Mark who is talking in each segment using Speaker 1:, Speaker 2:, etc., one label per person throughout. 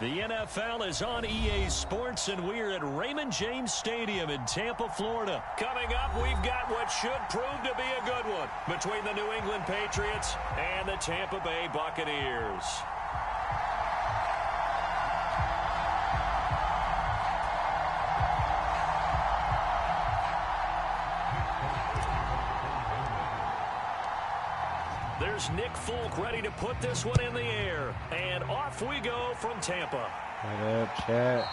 Speaker 1: The NFL is on EA Sports, and we're at Raymond James Stadium in Tampa, Florida. Coming up, we've got what should prove to be a good one between the New England Patriots and the Tampa Bay Buccaneers. There's Nick Folk ready to put this one in the air. And off we go from Tampa.
Speaker 2: What up, chat?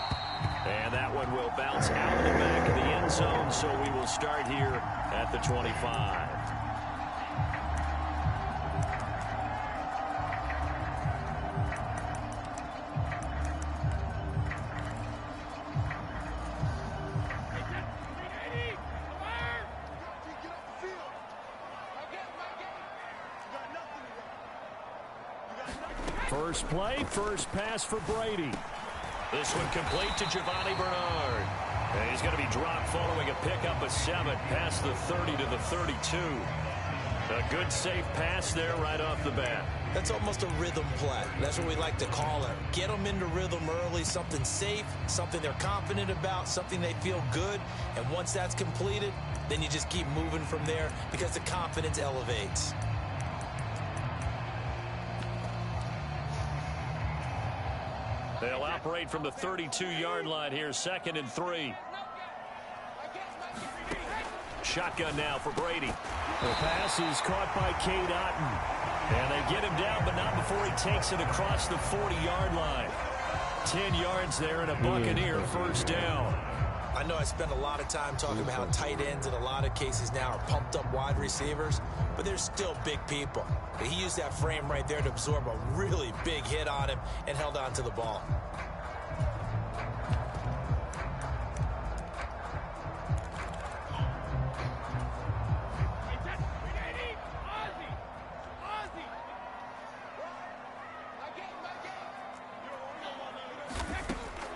Speaker 1: And that one will bounce out of the back of the end zone, so we will start here at the 25. First play, first pass for Brady. This one complete to Giovanni Bernard. And he's going to be dropped following a pickup of 7 past the 30 to the 32. A good safe pass there right off the bat.
Speaker 3: That's almost a rhythm play. That's what we like to call it. Get them into rhythm early, something safe, something they're confident about, something they feel good. And once that's completed, then you just keep moving from there because the confidence elevates.
Speaker 1: They'll operate from the 32-yard line here, 2nd and 3. Shotgun now for Brady. The pass is caught by Cade Otton. And they get him down, but not before he takes it across the 40-yard line. 10 yards there and a Buccaneer first down.
Speaker 3: I know I spent a lot of time talking about how tight ends in a lot of cases now are pumped up wide receivers, but they're still big people. He used that frame right there to absorb a really big hit on him and held on to the ball.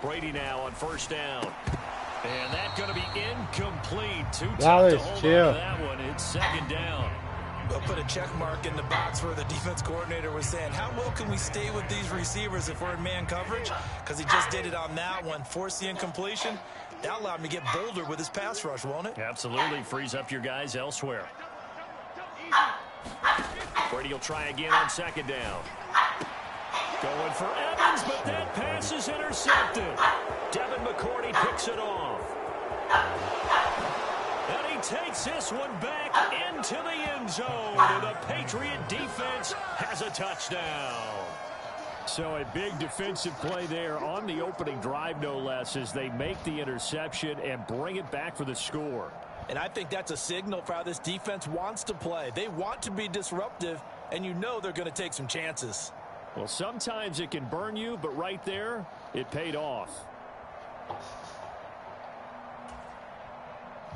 Speaker 1: Brady now on first down. And that's going to be incomplete. Too tough to hold on to that one. It's 2nd down.
Speaker 3: They'll put a check mark in the box where the defense coordinator was saying, how well can we stay with these receivers if we're in man coverage? Because he just did it on that one. Force the incompletion. That allowed him to get bolder with his pass rush, won't it?
Speaker 1: Absolutely. Frees up your guys elsewhere. Brady will try again on 2nd down. Going for Evans, but that pass is intercepted. Devin McCourty picks it off. And he takes this one back into the end zone. And the Patriot defense has a touchdown. So a big defensive play there on the opening drive, no less, as they make the interception and bring it back for the score.
Speaker 3: And I think that's a signal for how this defense wants to play. They want to be disruptive, and you know they're going to take some chances.
Speaker 1: Well, sometimes it can burn you, but right there, it paid off.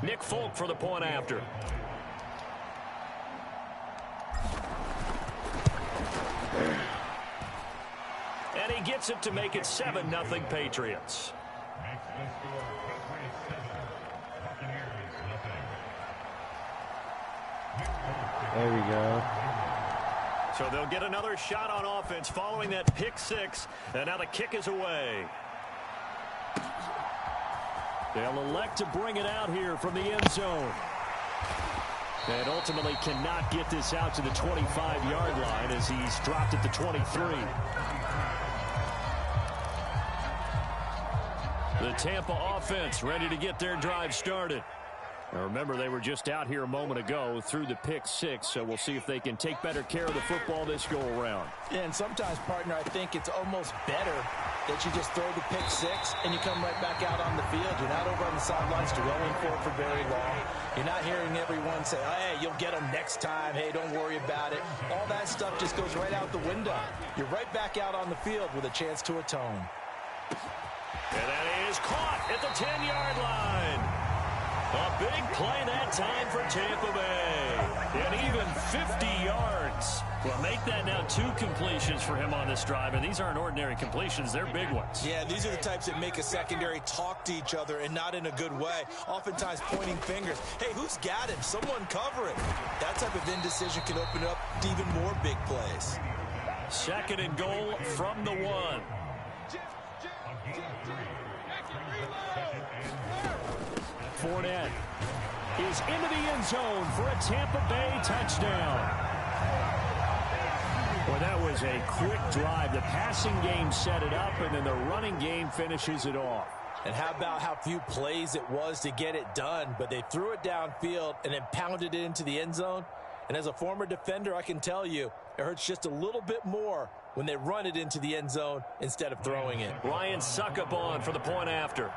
Speaker 1: Nick Folk for the point after. And he gets it to make it 7-0 Patriots.
Speaker 2: There we go.
Speaker 1: So they'll get another shot on offense following that pick 6. And now the kick is away. They'll elect to bring it out here from the end zone. And ultimately cannot get this out to the 25-yard line as he's dropped at the 23. The Tampa offense ready to get their drive started. Now remember, they were just out here a moment ago through the pick 6, so we'll see if they can take better care of the football this go-around.
Speaker 3: Yeah, and sometimes, partner, I think it's almost better that you just throw the pick 6 and you come right back out on the field. You're not over on the sidelines dwelling for very long. You're not hearing everyone say, hey, you'll get them next time. Hey, don't worry about it. All that stuff just goes right out the window. You're right back out on the field with a chance to atone.
Speaker 1: And that is caught at the 10-yard line. A big play that time for Tampa Bay. And even 50 yards. Well, make that now 2 completions for him on this drive. And these aren't ordinary completions. They're big ones.
Speaker 3: Yeah, these are the types that make a secondary talk to each other and not in a good way. Oftentimes pointing fingers. Hey, who's got him? Someone cover it. That type of indecision can open up to even more big plays.
Speaker 1: 2nd and goal from the 1. Fournette is into the end zone for a Tampa Bay touchdown. Well, that was a quick drive. The passing game set it up, and then the running game finishes it off.
Speaker 3: And how about how few plays it was to get it done, but they threw it downfield and then pounded it into the end zone. And as a former defender, I can tell you, it hurts just a little bit more when they run it into the end zone instead of throwing it.
Speaker 1: Ryan Suckup on for the point after.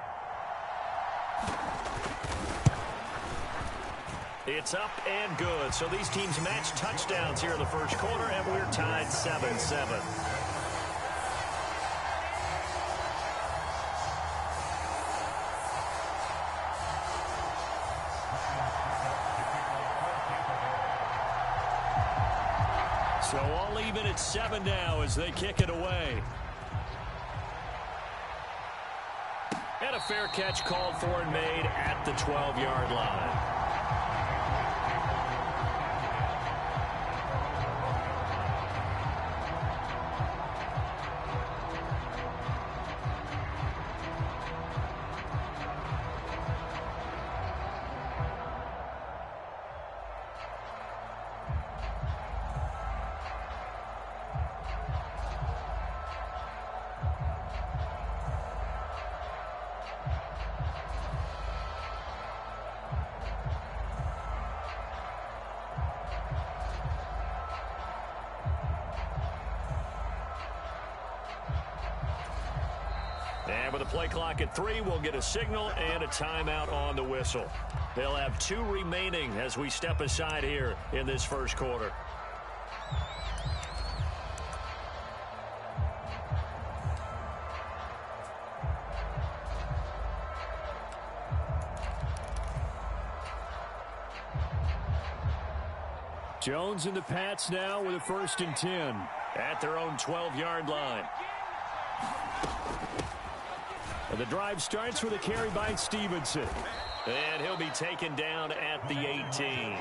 Speaker 1: It's up and good. So these teams match touchdowns here in the first quarter, and we're tied 7-7. So all even at 7 now as they kick it away. And a fair catch called for and made at the 12-yard line. And with the play clock at 3, we'll get a signal and a timeout on the whistle. They'll have 2 remaining as we step aside here in this first quarter. Jones and the Pats now with a 1st and 10 at their own 12-yard line. And the drive starts with a carry by Stevenson. And he'll be taken down at the 18.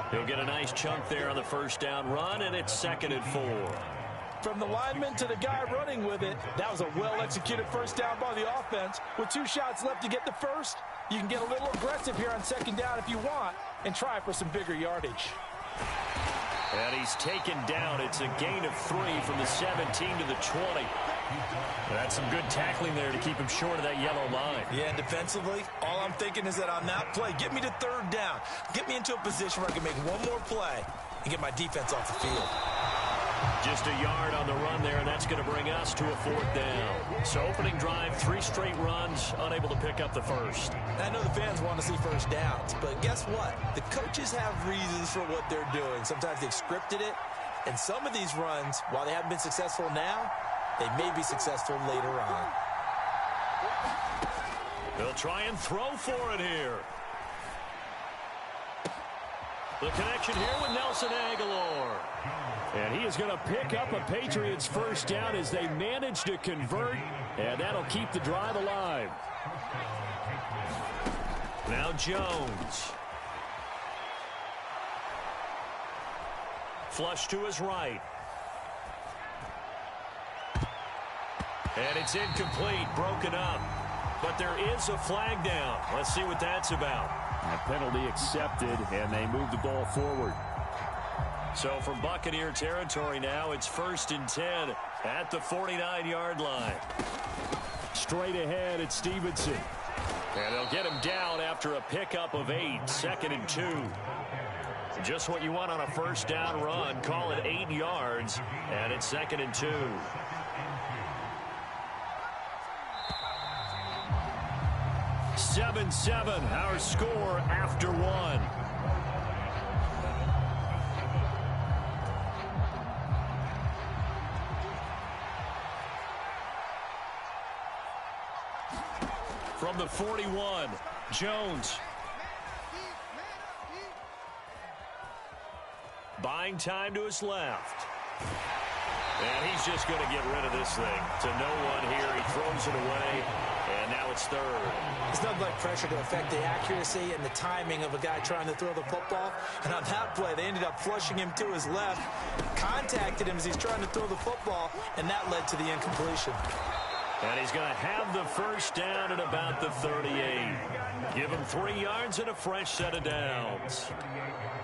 Speaker 1: He'll get a nice chunk there on the first down run, and it's 2nd and 4.
Speaker 3: From the lineman to the guy running with it, that was a well-executed first down by the offense. With 2 shots left to get the first, you can get a little aggressive here on 2nd down if you want and try for some bigger yardage.
Speaker 1: And he's taken down. It's a gain of 3 from the 17 to the 20. That's some good tackling there to keep him short of that yellow line.
Speaker 3: Yeah, and defensively, all I'm thinking is that on that play, get me to 3rd down. Get me into a position where I can make one more play and get my defense off the field.
Speaker 1: Just a yard on the run there, and that's going to bring us to a 4th down. So opening drive, 3 straight runs, unable to pick up the first.
Speaker 3: I know the fans want to see first downs, but guess what? The coaches have reasons for what they're doing. Sometimes they've scripted it, and some of these runs, while they haven't been successful now, they may be successful later on.
Speaker 1: They'll try and throw for it here. The connection here with Nelson Aguilar. And he is going to pick up a Patriots first down as they manage to convert, and that'll keep the drive alive. Now Jones. Flush to his right. And it's incomplete, broken up. But there is a flag down. Let's see what that's about. A penalty accepted, and they move the ball forward. So from Buccaneer territory now, it's 1st and 10 at the 49-yard line. Straight ahead, it's Stevenson. And they'll get him down after a pickup of 8, 2nd and 2. Just what you want on a first down run. Call it 8 yards, and it's 2nd and 2. Seven, our score after 1. From the 41, Jones. Buying time to his left. And he's just going to get rid of this thing to no one here. He throws it away, and now it's 3rd.
Speaker 3: It's not like pressure to affect the accuracy and the timing of a guy trying to throw the football. And on that play, they ended up flushing him to his left, contacted him as he's trying to throw the football, and that led to the incompletion.
Speaker 1: And he's going to have the first down at about the 38. Give him 3 yards and a fresh set of downs.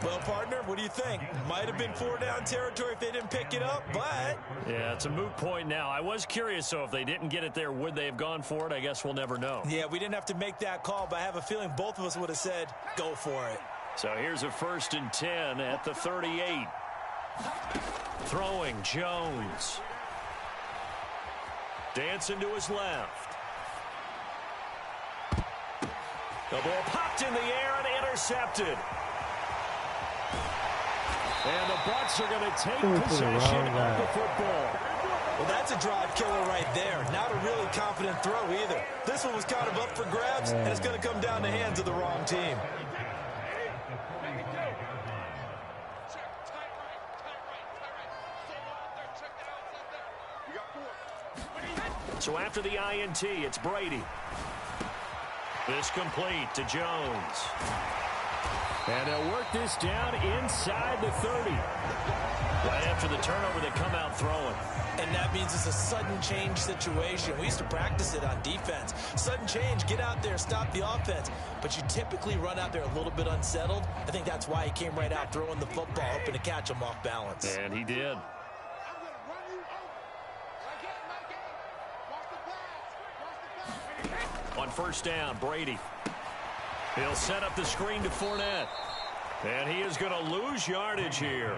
Speaker 3: Well, partner, what do you think? Might have been 4-down territory if they didn't pick it up, but...
Speaker 1: Yeah, it's a moot point now. I was curious, so if they didn't get it there, would they have gone for it? I guess we'll never know.
Speaker 3: Yeah, we didn't have to make that call, but I have a feeling both of us would have said, go for it.
Speaker 1: So here's a 1st and 10 at the 38. Throwing, Jones. Dancing to his left. The ball popped in the air and intercepted. And the Bucs are going to take possession of the football.
Speaker 3: Well, that's a drive killer right there. Not a really confident throw either. This one was kind of up for grabs, and it's going to come down the hands of the wrong team.
Speaker 1: So after the INT, it's Brady. This complete to Jones. And they'll work this down inside the 30. Right after the turnover, they come out throwing.
Speaker 3: And that means it's a sudden change situation. We used to practice it on defense. Sudden change, get out there, stop the offense. But you typically run out there a little bit unsettled. I think that's why he came right out throwing the football, hoping to catch him off balance.
Speaker 1: And he did. On 1st down, Brady. He'll set up the screen to Fournette. And he is going to lose yardage here.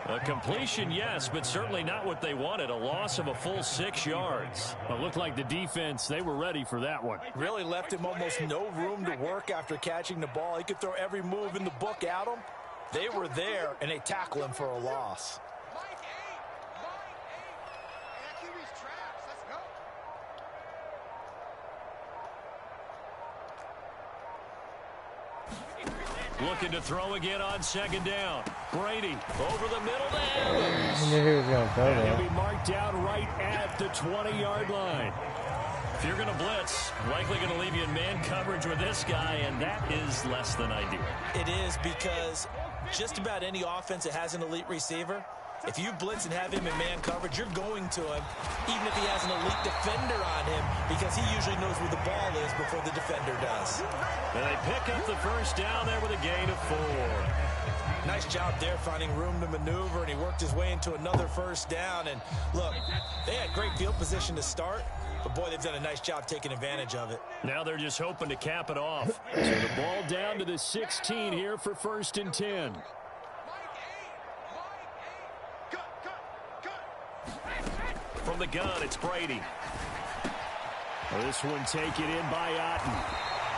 Speaker 1: A completion, yes, but certainly not what they wanted. A loss of a full 6 yards.
Speaker 4: It looked like the defense, they were ready for that one.
Speaker 3: Really left him almost no room to work after catching the ball. He could throw every move in the book at him. They were there, and they tackle him for a loss.
Speaker 1: Looking to throw again on 2nd down. Brady over the middle to Evans.
Speaker 2: I knew he was going to throw
Speaker 1: And
Speaker 2: that.
Speaker 1: he'll be marked down right at the 20-yard line. If you're going to blitz, likely going to leave you in man coverage with this guy, and that is less than ideal.
Speaker 3: It is, because just about any offense that has an elite receiver, if you blitz and have him in man coverage, you're going to him, even if he has an elite defender on him, because he usually knows where the ball is before the defender does.
Speaker 1: And they pick up the first down there with a gain of 4.
Speaker 3: Nice job there finding room to maneuver, and he worked his way into another first down. And look, they had great field position to start, but boy, they've done a nice job taking advantage of it.
Speaker 1: Now they're just hoping to cap it off. So the ball down to the 16 here for 1st and 10. From the gun, it's Brady. This one taken in by Otten.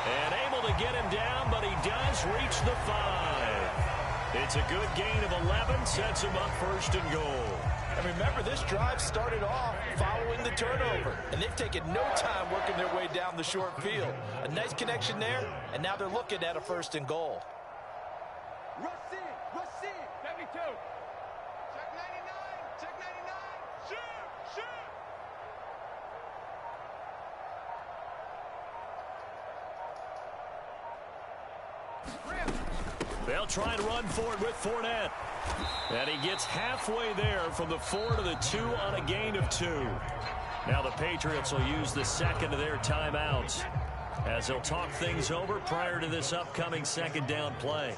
Speaker 1: And able to get him down, but he does reach the 5. It's a good gain of 11, sets him up 1st and goal.
Speaker 3: And remember, this drive started off following the turnover, and they've taken no time working their way down the short field. A nice connection there, and now they're looking at a 1st and goal.
Speaker 5: Rush in, 72. Check 99, shoot.
Speaker 1: They'll try and run for it with Fournette. And he gets halfway there from the 4 to the 2 on a gain of 2. Now the Patriots will use the second of their timeouts as they'll talk things over prior to this upcoming 2nd down play.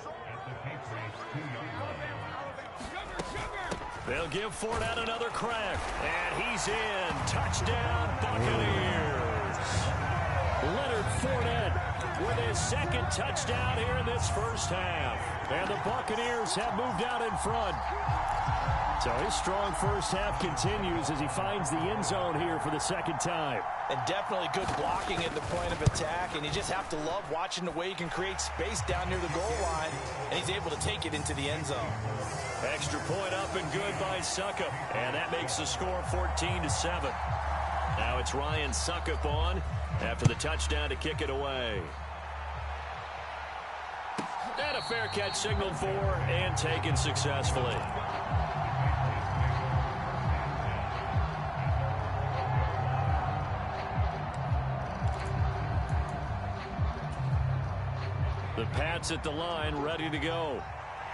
Speaker 1: They'll give Fournette another crack. And he's in. Touchdown, Buccaneers. Leonard Fournette with his 2nd touchdown here in this first half. And the Buccaneers have moved out in front. So his strong first half continues as he finds the end zone here for the 2nd time.
Speaker 3: And definitely good blocking at the point of attack, and you just have to love watching the way he can create space down near the goal line, and he's able to take it into the end zone.
Speaker 1: Extra point up and good by Suckup, and that makes the score 14-7. Now it's Ryan Suckup on after the touchdown to kick it away. And a fair catch signaled for and taken successfully. The Pats at the line, ready to go.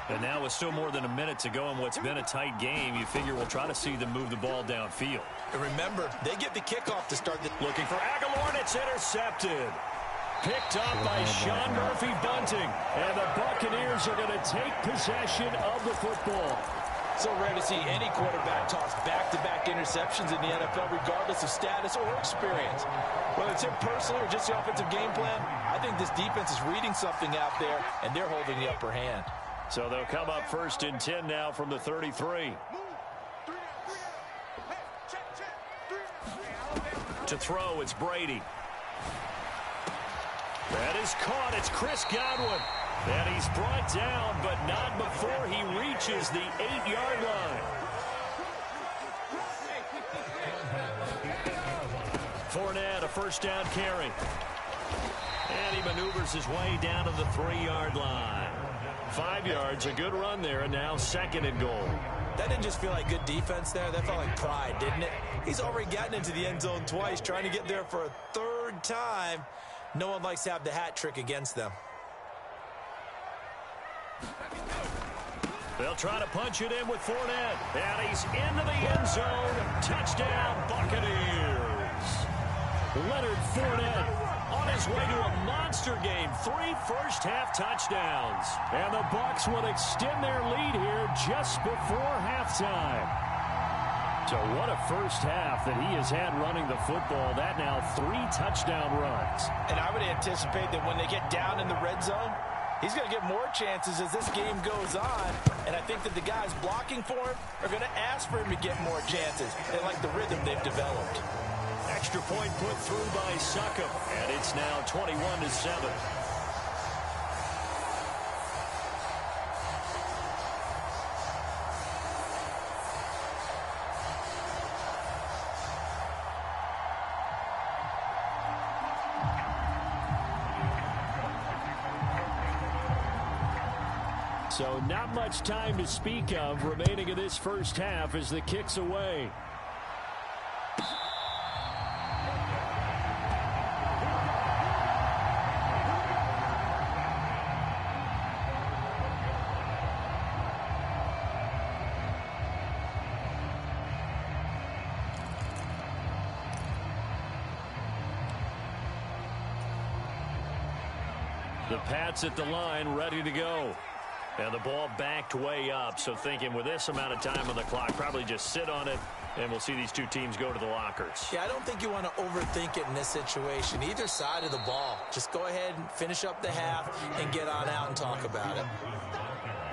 Speaker 4: And now with still more than a minute to go in what's been a tight game, you figure we'll try to see them move the ball downfield.
Speaker 3: And remember, they get the kickoff to start the...
Speaker 1: Looking for Aguilar, and it's intercepted. Picked up by Sean Murphy Bunting. And the Buccaneers are going to take possession of the football.
Speaker 3: So rare to see any quarterback toss back-to-back interceptions in the NFL, regardless of status or experience. Whether it's him personally or just the offensive game plan, I think this defense is reading something out there, and they're holding the upper hand.
Speaker 1: So they'll come up 1st and 10 now from the 33. To throw, it's Brady. That is caught. It's Chris Godwin. And he's brought down, but not before he reaches the 8-yard line. Fournette, a first down carry. And he maneuvers his way down to the 3-yard line. 5 yards, a good run there, and now 2nd and goal.
Speaker 3: That didn't just feel like good defense there. That felt like pride, didn't it? He's already gotten into the end zone twice, trying to get there for a 3rd time. No one likes to have the hat trick against them.
Speaker 1: They'll try to punch it in with Fournette. And he's into the end zone. Touchdown, Buccaneers. Leonard Fournette on his way to a monster game. 3 first-half touchdowns. And the Bucs will extend their lead here just before halftime. So what a first half that he has had running the football. That now 3 touchdown runs.
Speaker 3: And I would anticipate that when they get down in the red zone, he's going to get more chances as this game goes on. And I think that the guys blocking for him are going to ask for him to get more chances. They like the rhythm they've developed.
Speaker 1: Extra point put through by Succop. And it's now 21-7. So not much time to speak of remaining in this first half as the kick's away. The Pats at the line, ready to go. And the ball backed way up, so thinking with this amount of time on the clock, probably just sit on it, and we'll see these two teams go to the lockers.
Speaker 3: Yeah, I don't think you want to overthink it in this situation. Either side of the ball. Just go ahead and finish up the half and get on out and talk about it.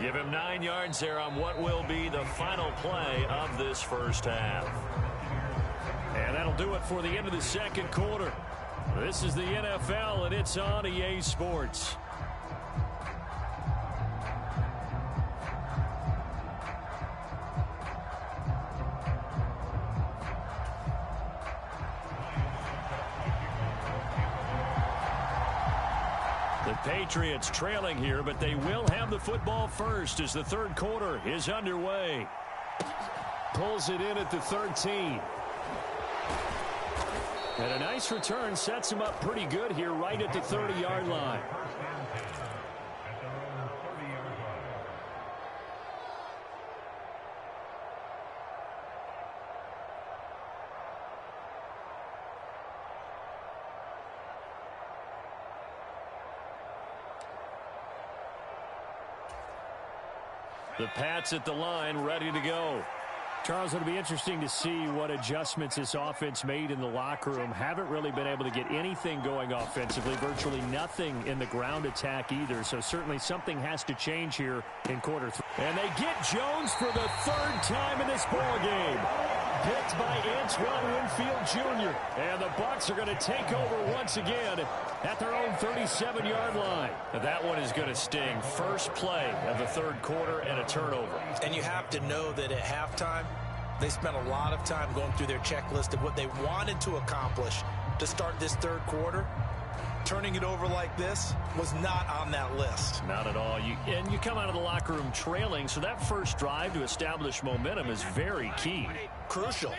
Speaker 1: Give him 9 yards there on what will be the final play of this first half. And that'll do it for the end of the second quarter. This is the NFL, and it's on EA Sports. The Patriots trailing here, but they will have the football first as the third quarter is underway. Pulls it in at the 13. And a nice return sets him up pretty good here right at the 30-yard line. The Pats at the line, ready to go. Charles, it'll be interesting to see what adjustments this offense made in the locker room. Haven't really been able to get anything going offensively, virtually nothing in the ground attack either. So certainly something has to change here in quarter 3. And they get Jones for the 3rd time in this ball game. Picked by Antoine Winfield Jr. And the Bucs are going to take over once again at their own 37-yard line. Now that one is going to sting. First play of the third quarter and a turnover.
Speaker 3: And you have to know that at halftime, they spent a lot of time going through their checklist of what they wanted to accomplish to start this third quarter. Turning it over like this was not on that list.
Speaker 1: Not at all. And you come out of the locker room trailing, so that first drive to establish momentum is very key.
Speaker 3: Crucial.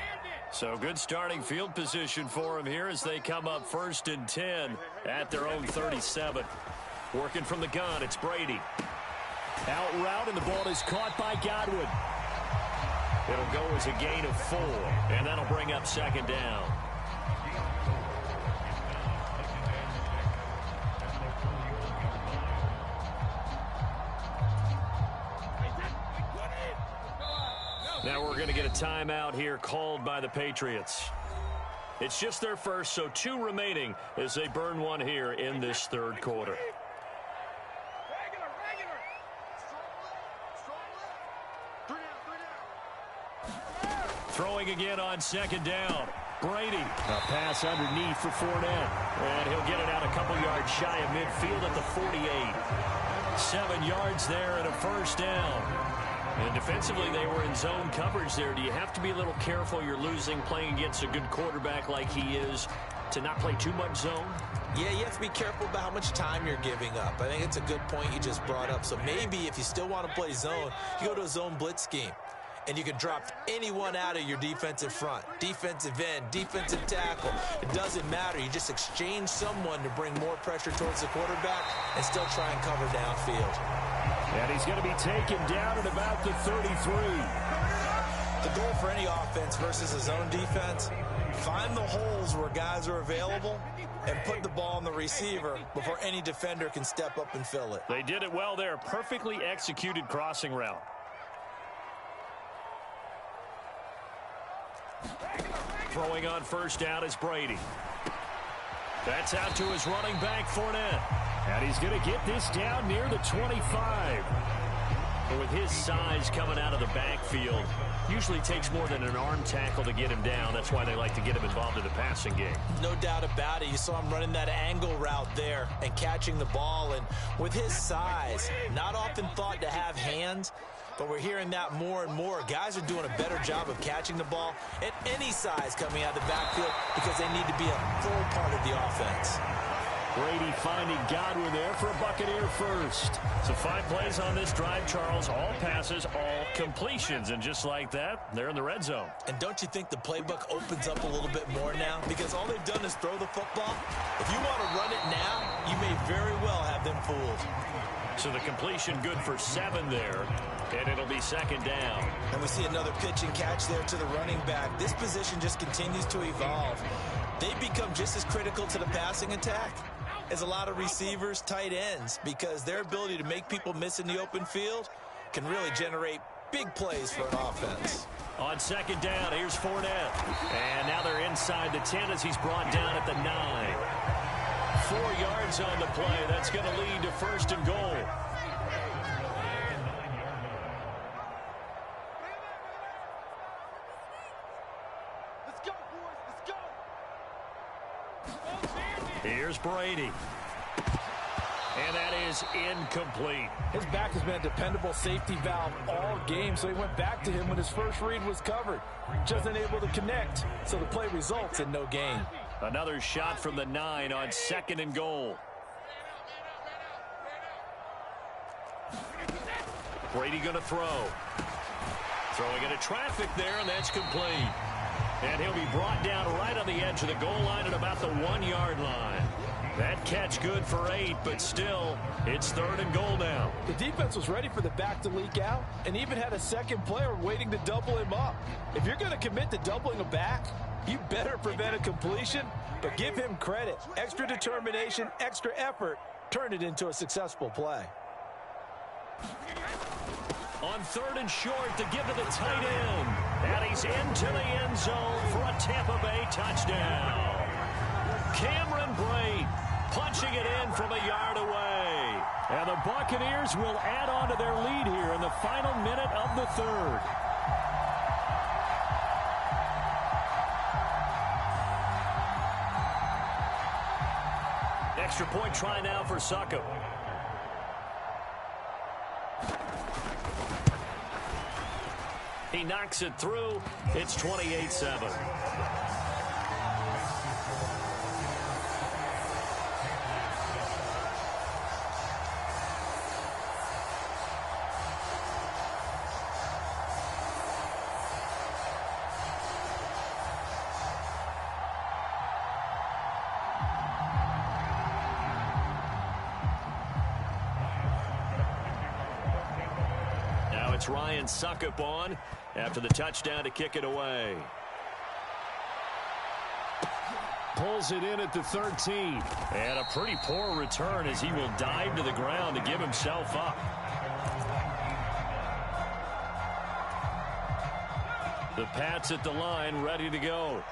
Speaker 1: So good starting field position for them here as they come up 1st and 10 at their own 37. Working from the gun, it's Brady. Out route, and the ball is caught by Godwin. It'll go as a gain of 4, and that'll bring up second down. Now we're going to get a timeout here called by the Patriots. It's just their first, so 2 remaining as they burn one here in this third quarter. Throwing again on second down. Brady. A pass underneath for Fournette. And he'll get it out a couple yards shy of midfield at the 48. 7 yards there and a first down. And defensively, they were in zone coverage there. Do you have to be a little careful? You're losing, playing against a good quarterback like he is, to not play too much zone?
Speaker 3: Yeah, you have to be careful about how much time you're giving up. I think it's a good point you just brought up. So maybe if you still want to play zone, you go to a zone blitz scheme. And you can drop anyone out of your defensive front. Defensive end, defensive tackle. It doesn't matter. You just exchange someone to bring more pressure towards the quarterback and still try and cover downfield.
Speaker 1: And he's going to be taken down at about the 33.
Speaker 3: The goal for any offense versus a zone defense, find the holes where guys are available and put the ball on the receiver before any defender can step up and fill it.
Speaker 1: They did it well there. Perfectly executed crossing route. Throwing on first down is Brady. That's out to his running back, Fournette. And he's going to get this down near the 25. But with his size coming out of the backfield, usually takes more than an arm tackle to get him down. That's why they like to get him involved in the passing game.
Speaker 3: No doubt about it. You saw him running that angle route there and catching the ball. And with his size, not often thought to have hands, but we're hearing that more and more. Guys are doing a better job of catching the ball at any size coming out of the backfield because they need to be a full part of the offense.
Speaker 1: Brady finding Godwin there for a Buccaneer first. So 5 plays on this drive, Charles. All passes, all completions. And just like that, they're in the red zone.
Speaker 3: And don't you think the playbook opens up a little bit more now? Because all they've done is throw the football. If you want to run it now, you may very well have them fooled.
Speaker 1: So the completion good for 7 there. And it'll be second down.
Speaker 3: And we see another pitch and catch there to the running back. This position just continues to evolve. They become just as critical to the passing attack as a lot of receivers, tight ends, because their ability to make people miss in the open field can really generate big plays for an offense.
Speaker 1: On second down, here's Fournette. And now they're inside the 10 as he's brought down at the 9. 4 yards on the play. That's going to lead to first and goal. Here's Brady. And that is incomplete.
Speaker 6: His back has been a dependable safety valve all game, so he went back to him when his first read was covered. Just unable to connect, so the play results in no gain.
Speaker 1: Another shot from the 9 on second and goal. Brady going to throw. Throwing into traffic there, and that's complete. And he'll be brought down right on the edge of the goal line at about the 1-yard line. That catch good for 8, but still, it's third and goal now.
Speaker 6: The defense was ready for the back to leak out and even had a second player waiting to double him up. If you're going to commit to doubling a back, you better prevent a completion, but give him credit. Extra determination, extra effort, turned it into a successful play.
Speaker 1: On third and short to give to the tight end. And he's into the end zone for a Tampa Bay touchdown. Cameron Brate punching it in from a yard away. And the Buccaneers will add on to their lead here in the final minute of the third. Extra point try now for Succop. He knocks it through. It's 28-7.
Speaker 4: it's Ryan Suckup on after the touchdown to kick it away.
Speaker 1: Pulls it in at the 13.
Speaker 4: And a pretty poor return as he will dive to the ground to give himself up. The Pats at the line, ready to go.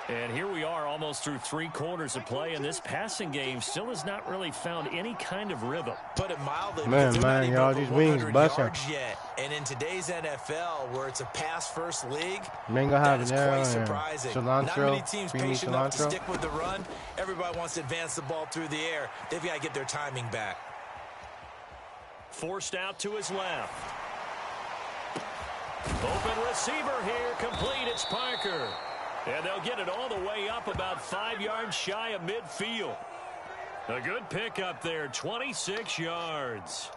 Speaker 4: And here we are almost through 3 quarters of play, and this passing game still has not really found any kind of rhythm.
Speaker 3: Put it mildly,
Speaker 2: man, y'all, these wings busting.
Speaker 3: Yet. And in today's NFL, where it's a pass-first league,
Speaker 2: mango
Speaker 3: that is
Speaker 2: habanero
Speaker 3: quite surprising.
Speaker 2: cilantro,
Speaker 3: not many teams
Speaker 2: creamy
Speaker 3: patient enough to
Speaker 2: cilantro.
Speaker 3: stick with the run. Everybody wants to advance the ball through the air. They've got to get their timing back.
Speaker 4: Forced out to his left. Open receiver here, complete. It's Parker. And they'll get it all the way up about 5 yards shy of midfield. A good pickup there, 26 yards.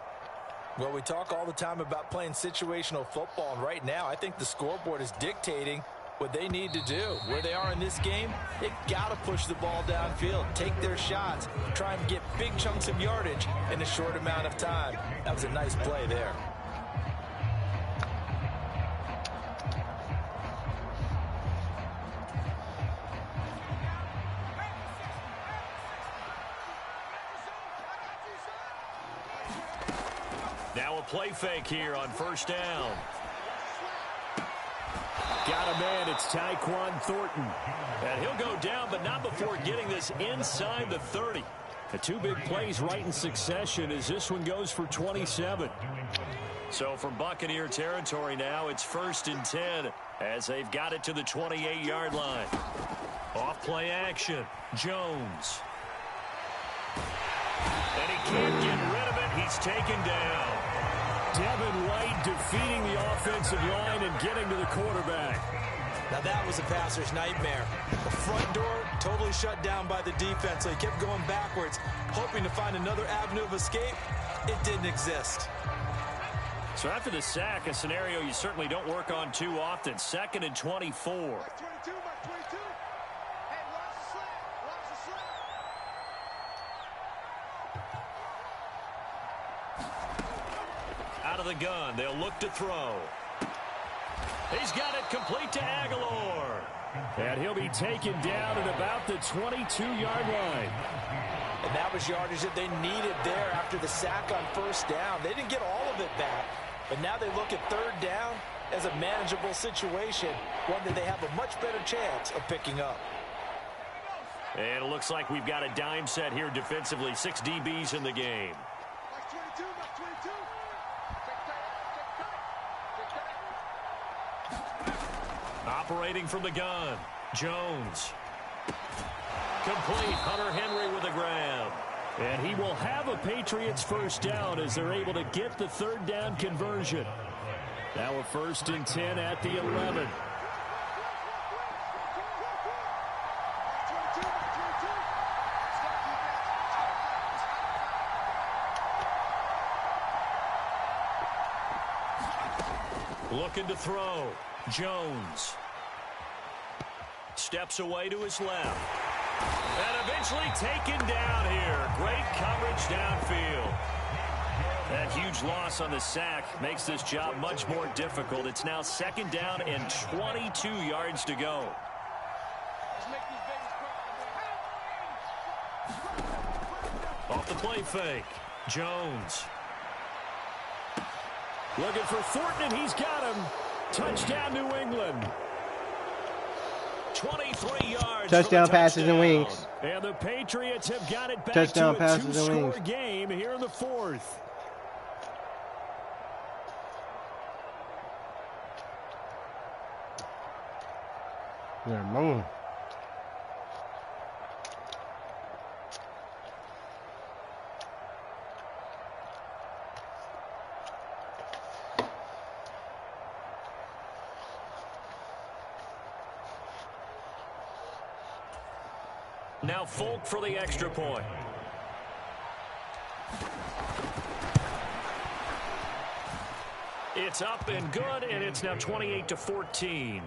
Speaker 3: Well, we talk all the time about playing situational football, and right now I think the scoreboard is dictating what they need to do. Where they are in this game, they've got to push the ball downfield, take their shots, try and get big chunks of yardage in a short amount of time. That was a nice play there.
Speaker 4: Now a play fake here on first down.
Speaker 1: Got a man. It's Tyquan Thornton.
Speaker 4: And he'll go down, but not before getting this inside the 30.
Speaker 1: The 2 big plays right in succession as this one goes for 27.
Speaker 4: So from Buccaneer territory now, it's 1st and 10 as they've got it to the 28-yard line. Off play action. Jones. And he can't get rid of it. He's taken down.
Speaker 1: Devin White defeating the offensive line and getting to the quarterback.
Speaker 3: Now that was a passer's nightmare. The front door totally shut down by the defense, so he kept going backwards, hoping to find another avenue of escape. It didn't exist.
Speaker 4: So after the sack, a scenario you certainly don't work on too often. 2nd and 24. Out of the gun, they'll look to throw. He's got it complete to Aguilar.
Speaker 1: And he'll be taken down at about the 22-yard line.
Speaker 3: And that was yardage that they needed there after the sack on first down. They didn't get all of it back, but now they look at 3rd down as a manageable situation, one that they have a much better chance of picking up.
Speaker 4: And it looks like we've got a dime set here defensively. 6 DBs in the game. Operating from the gun, Jones. Complete, Hunter Henry with a grab.
Speaker 1: And he will have a Patriots first down as they're able to get the 3rd down conversion. Now a 1st and 10 at the 11.
Speaker 4: Looking to throw, Jones. Steps away to his left. And eventually taken down here. Great coverage downfield. That huge loss on the sack makes this job much more difficult. It's now 2nd down and 22 yards to go. Off the play fake, Jones.
Speaker 1: Looking for Thornton, and he's got him. Touchdown, New England.
Speaker 4: 23 yards.
Speaker 2: Touchdown passes and wings.
Speaker 1: And the Patriots have got it back
Speaker 2: Touchdown
Speaker 1: to a
Speaker 2: passes and wings.
Speaker 1: 2-score game here in the 4th.
Speaker 2: Yeah, man.
Speaker 4: Now Folk for the extra point. It's up and good, and it's now 28-14.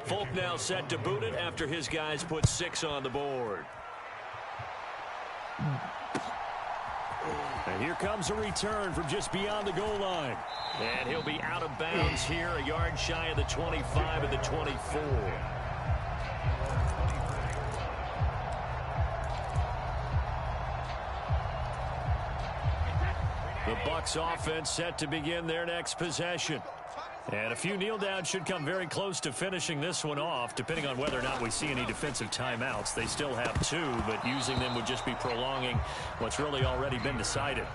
Speaker 4: Folk now set to boot it after his guys put 6 on the board.
Speaker 1: And here comes a return from just beyond the goal line. And he'll be out of bounds here, a yard shy of the 25 and the 24. The Bucs offense set to begin their next possession. And a few kneel downs should come very close to finishing this one off, depending on whether or not we see any defensive timeouts. They still have 2, but using them would just be prolonging what's really already been decided.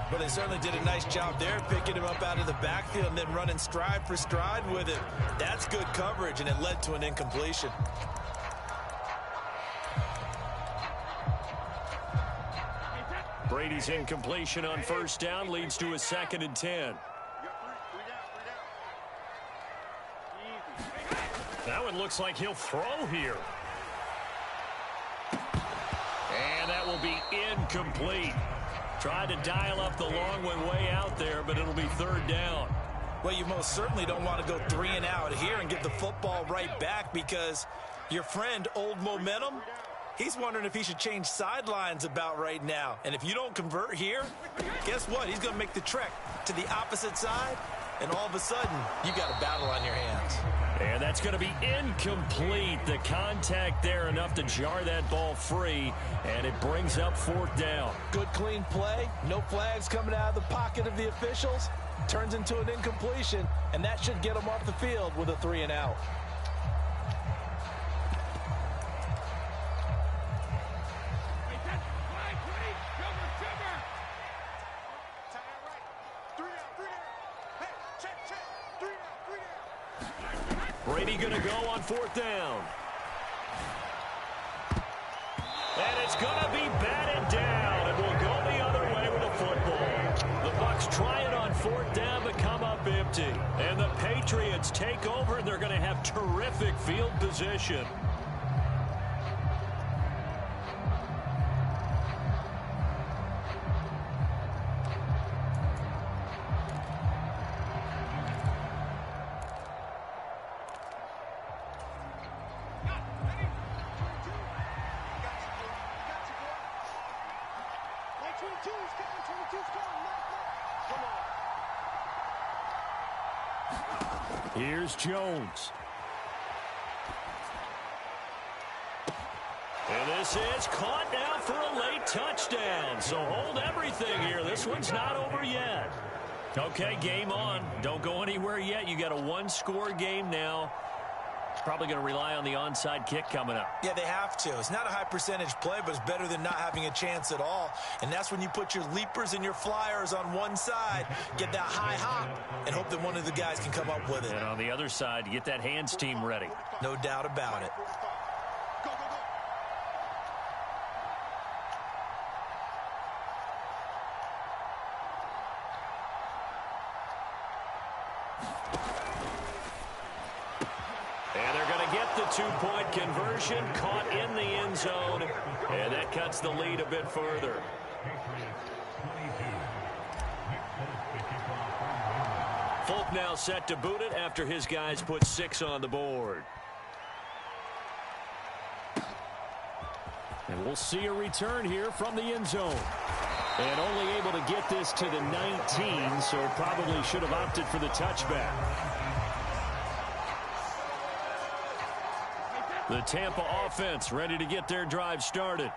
Speaker 3: But they certainly did a nice job there, picking him up out of the backfield and then running stride for stride with him. That's good coverage, and it led to an incompletion.
Speaker 1: Brady's incompletion on first down leads to a 2nd and 10. That one looks like he'll throw here. And that will be incomplete. Tried to dial up the long one way out there, but it'll be 3rd down.
Speaker 3: Well, you most certainly don't want to go 3 and out here and get the football right back, because your friend, Old Momentum, he's wondering if he should change sidelines about right now. And if you don't convert here, guess what? He's going to make the trek to the opposite side, and all of a sudden, you got a battle on your hands.
Speaker 1: And that's going to be incomplete. The contact there enough to jar that ball free, and it brings up 4th down.
Speaker 3: Good, clean play. No flags coming out of the pocket of the officials. Turns into an incompletion, and that should get them off the field with a 3 and out.
Speaker 1: Brady going to go on 4th down. And it's going to be batted down, and we'll go the other way with the football. The Bucs try it on 4th down, but come up empty. And the Patriots take over, and they're going to have terrific field position. Here's Jones. And this is caught now for a late touchdown. So hold everything here. This one's not over yet. Okay, game on. Don't go anywhere yet. You got a 1-score game now. Probably going to rely on the onside kick coming up.
Speaker 3: Yeah, they have to. It's not a high percentage play, but it's better than not having a chance at all. And that's when you put your leapers and your flyers on one side, get that high hop, and hope that one of the guys can come up with it.
Speaker 1: And on the other side, get that hands team ready.
Speaker 3: No doubt about it.
Speaker 1: The 2-point conversion caught in the end zone, and that cuts the lead a bit further. Folk now set to boot it after his guys put 6 on the board. And we'll see a return here from the end zone. And only able to get this to the 19, so probably should have opted for the touchback. The Tampa offense ready to get their drive started.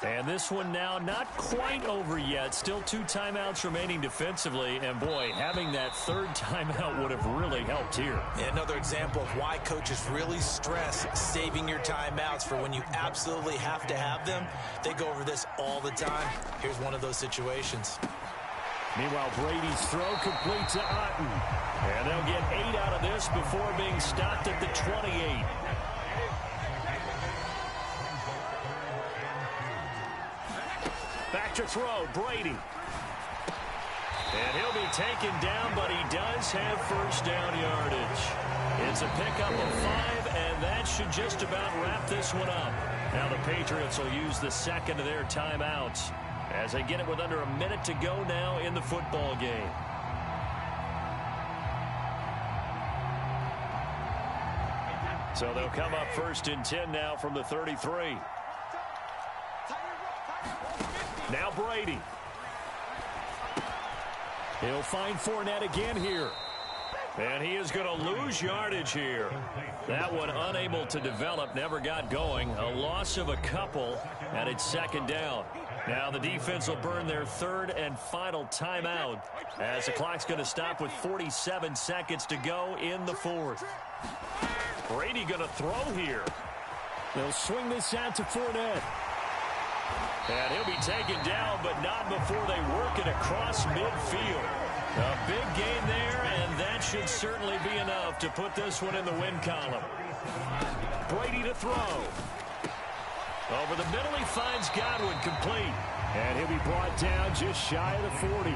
Speaker 1: And this one now not quite over yet. Still 2 timeouts remaining defensively. And, boy, having that 3rd timeout would have really helped here.
Speaker 3: Yeah, another example of why coaches really stress saving your timeouts for when you absolutely have to have them. They go over this all the time. Here's one of those situations.
Speaker 1: Meanwhile, Brady's throw complete to Otten. And they'll get 8 out of this before being stopped at the 28. Back to throw, Brady. And he'll be taken down, but he does have 1st down yardage. It's a pickup of 5, and that should just about wrap this one up. Now the Patriots will use the 2nd of their timeouts as they get it with under a minute to go now in the football game. So they'll come up 1st and 10 now from the 33. Now Brady. He'll find Fournette again here. And he is going to lose yardage here. That one unable to develop, never got going. A loss of a couple, and it's second down. Now the defense will burn their third and final timeout as the clock's going to stop with 47 seconds to go in the fourth. Brady going to throw here. They'll swing this out to Fournette. And he'll be taken down, but not before they work it across midfield. A big gain there, and that should certainly be enough to put this one in the win column. Brady to throw. Over the middle, he finds Godwin complete. And he'll be brought down just shy of the 40.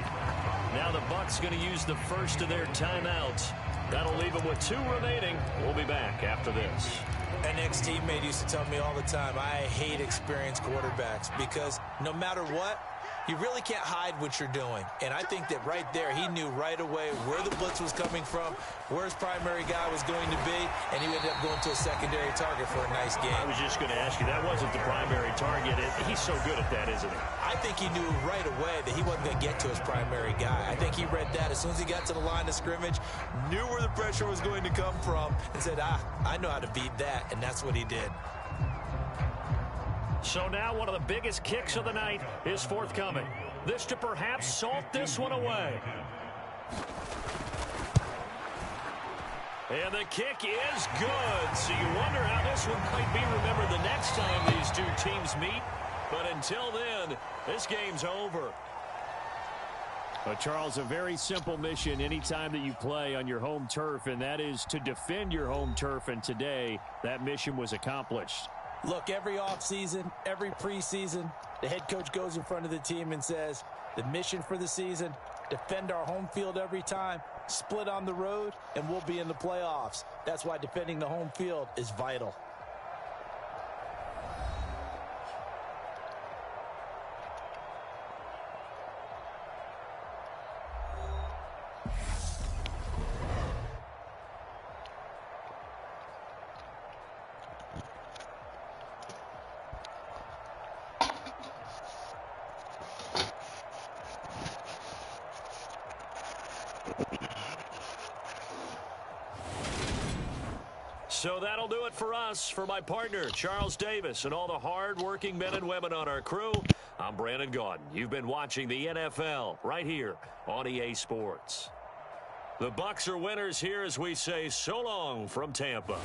Speaker 1: Now the Bucs going to use the first of their timeouts. That'll leave them with 2 remaining. We'll be back after this.
Speaker 3: An ex-teammate used to tell me all the time, I hate experienced quarterbacks because no matter what, you really can't hide what you're doing. And I think that right there, he knew right away where the blitz was coming from, where his primary guy was going to be, and he ended up going to a secondary target for a nice game.
Speaker 1: I was just going to ask you, that wasn't the primary target. He's so good at that, isn't he?
Speaker 3: I think he knew right away that he wasn't going to get to his primary guy. I think he read that as soon as he got to the line of scrimmage, knew where the pressure was going to come from, and said, I know how to beat that, and that's what he did.
Speaker 1: So now one of the biggest kicks of the night is forthcoming. This to perhaps salt this one away. And the kick is good. So you wonder how this one might be remembered the next time these two teams meet. But until then, this game's over. But Charles, a very simple mission anytime that you play on your home turf, and that is to defend your home turf. And today, that mission was accomplished.
Speaker 3: Look, every offseason, every preseason, the head coach goes in front of the team and says, the mission for the season, defend our home field every time, split on the road, and we'll be in the playoffs. That's why defending the home field is vital.
Speaker 1: So that'll do it for us. For my partner, Charles Davis, and all the hard-working men and women on our crew, I'm Brandon Gaudin. You've been watching the NFL right here on EA Sports. The Bucs are winners here as we say so long from Tampa.